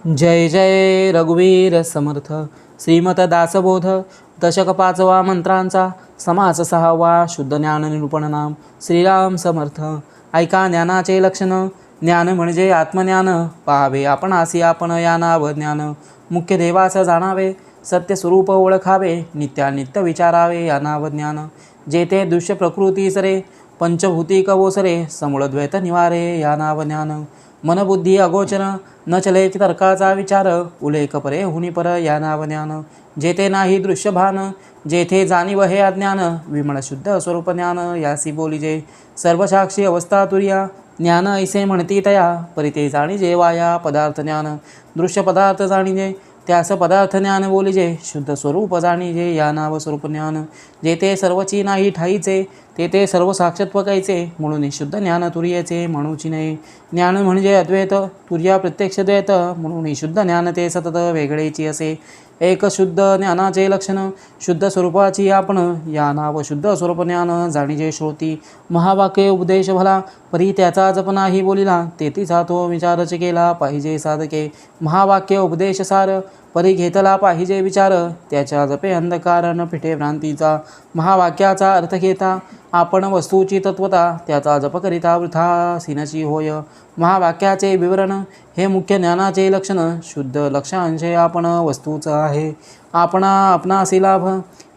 जय जय रघुवीर समर्थ. श्रीमत दासबोध दशक 5वा मंत्रांचा समास 6वा. शुद्ध ज्ञान निरूपण नाम श्रीराम समर्थ. ऐका ज्ञानाचे लक्षण. ज्ञान म्हणजे आत्मज्ञान. पाहावे आपणासी आपण या नाव ज्ञान. मुख्य देवास जाणावे, सत्य स्वरूप ओळखावे, नित्यानित्य विचारावे या नाव ज्ञान. जेथे दृश्य प्रकृती सरे, पंचभूतिक ओसरे, समूळ द्वैत निवारे या नाव ज्ञान. मनबुद्धी अगोचर, न चले तर्काचा विचार, उल्लेख परे हुनी पर या नाव ज्ञान. जेथे नाही दृश्य भान, जेथे जाणीव हे अज्ञान, विमळ शुद्ध स्वरूप ज्ञान यासी बोलिजे. सर्व साक्षी अवस्था तुर्या, ज्ञान ऐसे म्हणती तया, परिते जाणीजे वाया पदार्थ ज्ञान. दृश्य पदार्थ जाणीजे, त्यास पदार्थ ज्ञान बोलिजे. शुद्ध स्वरूप जाणीजे या नाव स्वरूप ज्ञान. जेथे सर्वची नाही ठाईचे, तेथे सर्व साक्षत्व कैचे, म्हणून शुद्ध ज्ञान तुर्याचे म्हणूची नाही. ज्ञान म्हणजे अद्वैत, तुर्या प्रत्यक्ष द्वैत, म्हणून शुद्ध ज्ञान ते सतत वेगळेची असे. एक शुद्ध ज्ञानाचे लक्षण. शुद्ध स्वरूपाची आपण या नाव शुद्ध स्वरूप ज्ञान जाणीजे श्रोती. महावाक्य उपदेश भला, परी त्याचा जप नाही बोलिला, तेथीचा तो विचारच केला पाहिजे साधके. महावाक्य उपदेश सार, परी घेतला पाहिजे विचार, त्याच्या जपे अंधकार न फिटे भ्रांतीचा. महावाक्याचा अर्थ घेता आपण वस्तूची तत्वता, त्याचा जप करिता वृथा सिनची होय. महावाक्याचे विवरण हे मुख्य ज्ञानाचे लक्षण. शुद्ध लक्षांशे आपण वस्तूच आहे, आपणासी लाभ.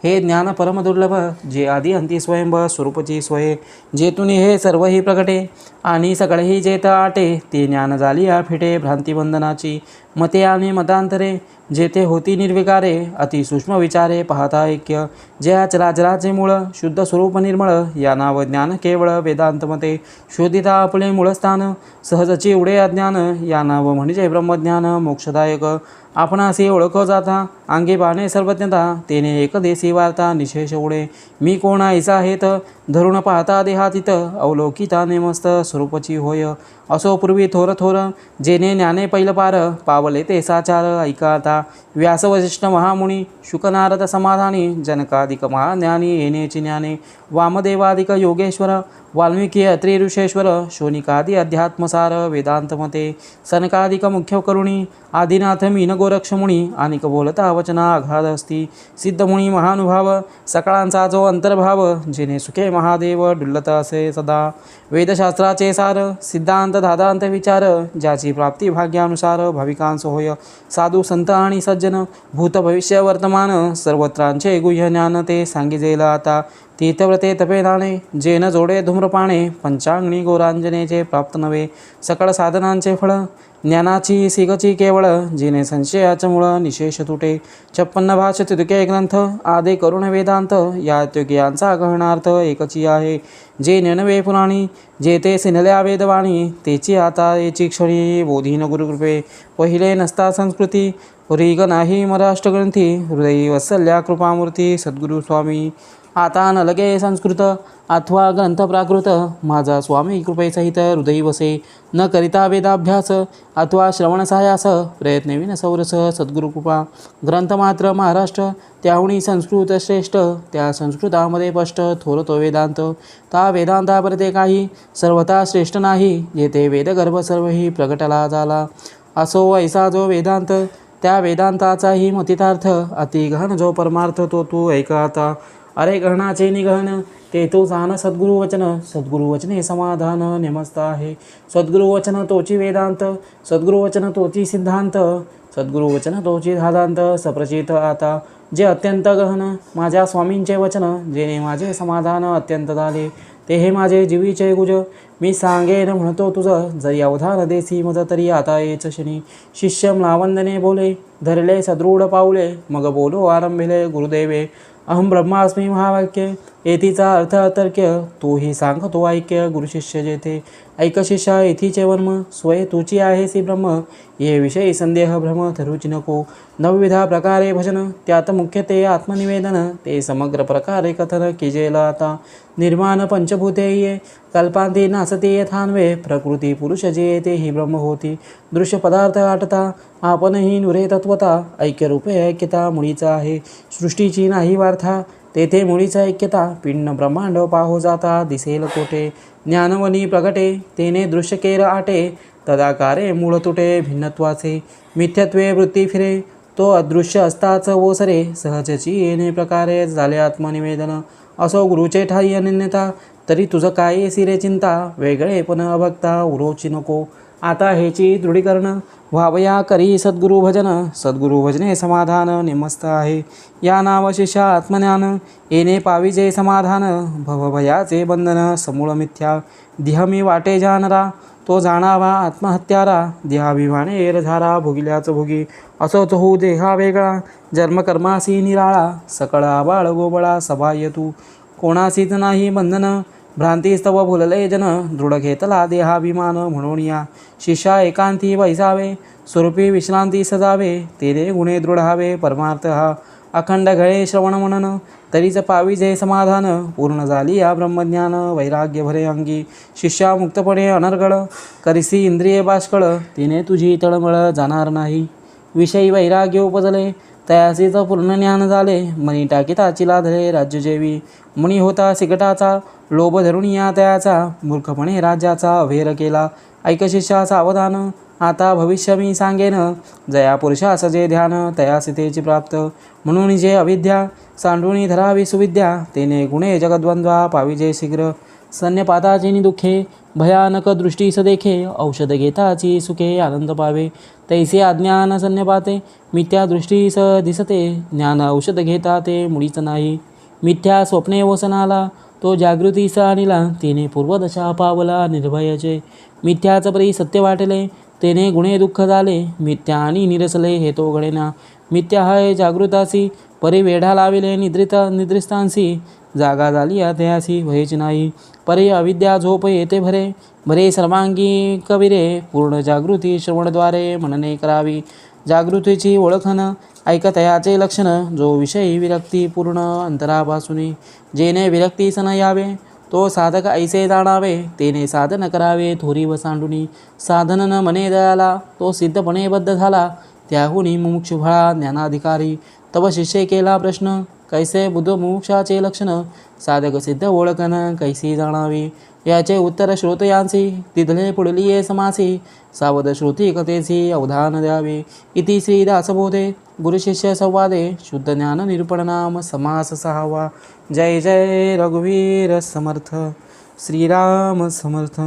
हे ज्ञान परमदुर्लभ, जे आदी अंती स्वयंभ स्वरूपची स्वये. जेतून हे सर्वही प्रगटे, आणि सगळेही जेत आटे, ते ज्ञान झाली फिटे भ्रांतिबंधनाची. मते आणि मतांतरे, जेथे होती निर्विकारे, अतिसूक्ष्म विचारे पाहता ऐक्य. जया चराचराचे मूळ, शुद्ध स्वरूप निर्मळ, या नाव ज्ञान केवळ वेदांत मते. शोधिता आपले मूळस्थान, सहजची उडे अज्ञान, या नाव म्हणजे ब्रह्मज्ञान मोक्षदायक. आपणासी ओळख जाता, अंगे बाणे सर्वज्ञता, तेने एकदेशी वार्ता निशेष उडे. मी कोण ऐसा हेत, धरून पाहता देहातीत, अवलोकिता नेमस्त स्वरूपची होय. असो पूर्वी थोर थोर, जेने ज्ञाने पैल पार, पावले ते साचार ऐका आता. व्यास वशिष्ठ महामुनी, शुकनारद समाधानी, जनकाधिक महाज्ञानी येणेची ज्ञाने. वामदेवाधिक योगेश्वर, वाल्मिकी अत्रि ऋषेश्वर, शोनिकादि अध्यात्मसार वेदांतमते. सनकाधिक मुख्य करुणी, आदिनाथ मीन गोरक्षमुनी, अनिक बोलता वचना अगाध असती. सिद्धमुनी महानुभाव, सकळांचा जो अंतर्भाव, जेने सुखे महादेव डुल्लत असे सदा. वेदशास्त्राचे सार, सिद्धांत दादांत विचार, ज्याची प्राप्ती भाग्यानुसार भाविकांस होय. साधू संत आणि सज्जन, भूत भविष्य वर्तमान, सर्वत्रांचे गुह्य ज्ञान ते सांगिजेल आता. तीर्थव्रते तपे नाणे, जेन जोडे धूम्रपाणे, पंचांगणी गोरांजनेचे प्राप्त नवे. सकळ साधनांचे फळ, ज्ञानाची सिगची केवळ, जिने संशयाचं मूळ निशेष तुटे. 56 भाष्य तुके ग्रंथ, आदे करुण वेदांत, या तुक्यांचा गहनार्थ एकची आहे. जे नेनवे पुराणी, जे ते सिनल्या वेदवाणी, तेची आता याची क्षणी बोधीन गुरुकृपे. पहिले नसता संस्कृती, रीग नाही मराष्ट्रग्रंथी, हृदयी वत्सल्या कृपामूर्ती सद्गुरु स्वामी. आता न लगे संस्कृत, अथवा ग्रंथ प्राकृत, माझा स्वामी कृपेसहित हृदयी वसे. न करिता वेदाभ्यास, अथवा श्रवणसायास, प्रयत्नविन सौरस सद्गुरुकृपा. ग्रंथ मात्र महाराष्ट्र, त्याहुणी संस्कृत श्रेष्ठ, त्या संस्कृतामध्ये स्पष्ट थोर तो वेदांत. ता वेदांतापरते काही सर्वथा श्रेष्ठ नाही, जेथे वेदगर्भ सर्वही प्रगटला झाला. असो ऐसा जो वेदांत, त्या वेदांताचाही मतितार्थ, अति गहन जो परमार्थ, तो तू ऐका आता. अरे गहनाचे निगहन, ते तो जाण सद्गुरु वचन, सद्गुरु वचने समाधान नेमस्त आहे. सद्गुरु वचन तोची वेदांत, सद्गुरु वचन तोची सिद्धांत, सद्गुरु वचन तोची धादांत सप्रचित आता. जे अत्यंत गहन, माझ्या स्वामींचे वचन, जेणे माझे समाधान अत्यंत झाले, ते हे माझे जीवीचे गुज. मी सांगेन म्हणतो तुझं, जरी अवधान देसी मज तरी आता येच शनी. शिष्य म्लावंदने बोले, धरले सदृढ पाऊले, मग बोलो आरंभिले गुरुदेवे. अहम ब्रह्मास्मी महावाक्य, येथीचा अर्थ अतर्क्य, तोही सांगतो ऐक्य. गुरुशिष्य जेथे ऐक शिष्या येथीचे वर्म, स्वय तुची आहेसी ब्रह्म, ये विषयी संदेह भ्रम धरूची नको. नवविधा प्रकारे भजन, त्यात मुख्य ते आत्मनिवेदन, ते समग्र प्रकारे कथन कीजेल आता. निर्माण पंचभूते ये, कल्पांती नासते यथान्वे, प्रकृती पुरुष जे ते ही ब्रह्म होती. दृश्य पदार्थ आटता, आपणही नुरे तत्वता, ऐक्यरूपे ऐक्यता मुळीचा आहे. सृष्टीची नाही वार्था, तेथे मुळीचा ऐक्यता. पिंड ब्रह्मांड पाहो जाता, दिसेल कोठे. ज्ञानवनी प्रगटे, तेने दृश्य केर आटे, तदाकारे मूळ तुटे भिन्नत्वाचे मिथ्यत्वे वृत्ती फिरे तो अदृश्य असताच ओसरे सहजची येणे प्रकारे झाले आत्मनिवेदन असो गुरुचे ठाई अनन्यता तरी तुझं काय सिरे चिंता वेगळे पण अभक्ता उरोची नको आता हेची दृढीकरण व्हावया करी सद्गुरु भजन सद्गुरु भजने समाधान निमस्त आहे या नाव शिष्या आत्मज्ञान येणे पाविजे समाधान भवभयाचे बंधन समूळ मिथ्या देह मी वाटे जानरा तो जाणावा आत्महत्यारा देहाभिमाने रझारा भोगिल्याच भोगी असोच होऊ देहा वेगळा जन्मकर्मासी निराळा सकळ आबाळ गोबळा सबाह्य तू कोणासीच नाही बंधन भ्रांतीस्तव भुलले जन दृढ घेतला देहाभिमान म्हणून या शिष्या एकांती बैसावे स्वरूपी विश्रांती सजावे तेने गुणे दृढावे परमार्थ हा अखंड घळे श्रवण म्हणन तरीच पाविजे समाधान पूर्ण झाली या ब्रह्मज्ञान वैराग्य भरे अंगी शिष्या मुक्तपणे अनर्गळ करिसी इंद्रिये बाष्कळ तिने तुझी तळमळ जाणार नाही विषयी वैराग्य उपजले तयासीच पूर्ण ज्ञान झाले मनी टाकीता चिला धरे राज्य जेवी मनी होता सिकटाचा लोभ धरून या तयाचा मूर्खपणे राज्याचा अभेर केला ऐक शिष्या सावधान आता भविष्य मी सांगेन जया पुरुषास जे ध्यान तयासितेची प्राप्त म्हणून जे अविद्या सांडूनी धरावी सुविद्या तेने गुणे जगद्वंद्वा पाविजे शीघ्र सन्यपाताची दुःखे भयानक दृष्टीस देखे औषध घेताची सुखे आनंद पावे तैसे अज्ञान सन्यपाते मिथ्या दृष्टीस दिसते ज्ञान औषध घेता ते मुळीच नाही मिथ्या स्वप्ने वसनाला तो जागृतीस आणला तिने पूर्वदशा पावला निर्भयचे मिथ्याच परी सत्य वाटले तेने गुणे दुःख झाले मिथ्या आणि निरसले हे तो घडेना मिथ्या हाय जागृतासी परी वेढा लाविले निद्रिस्तांसी जागा झाली त्यासी व्हायची नाही परी अविद्या झोप येते भरे भरे सर्वांगी कविरे पूर्ण जागृती श्रवणद्वारे म्हणणे करावी जागृतीची ओळखन ऐकतयाचे लक्षण जो विषयी विरक्ती पूर्ण अंतरापासून जेने विरक्ती सन यावे तो साधक ऐसे जाणावे तेने साधन करावे थोरी व सांडुनी साधन न मने दयाला तो सिद्धपणे बद्ध झाला त्याहुनी मुमुक्षु भळा ज्ञानाधिकारी तव शिष्य केला प्रश्न कैसे बुद्ध मुमुक्षाचे लक्षण साधक सिद्ध ओळखन कैसी जाणावी याचे उत्तर श्रोतयांसी तिथले पुढली समासी सावध श्रुती कथेसी अवधान द्यावे इति श्री दासबोधे गुरुशिष्य संवादे शुद्ध ज्ञान निरूपण नाम समास 6वा जय जय रघुवीर समर्थ श्रीराम समर्थ।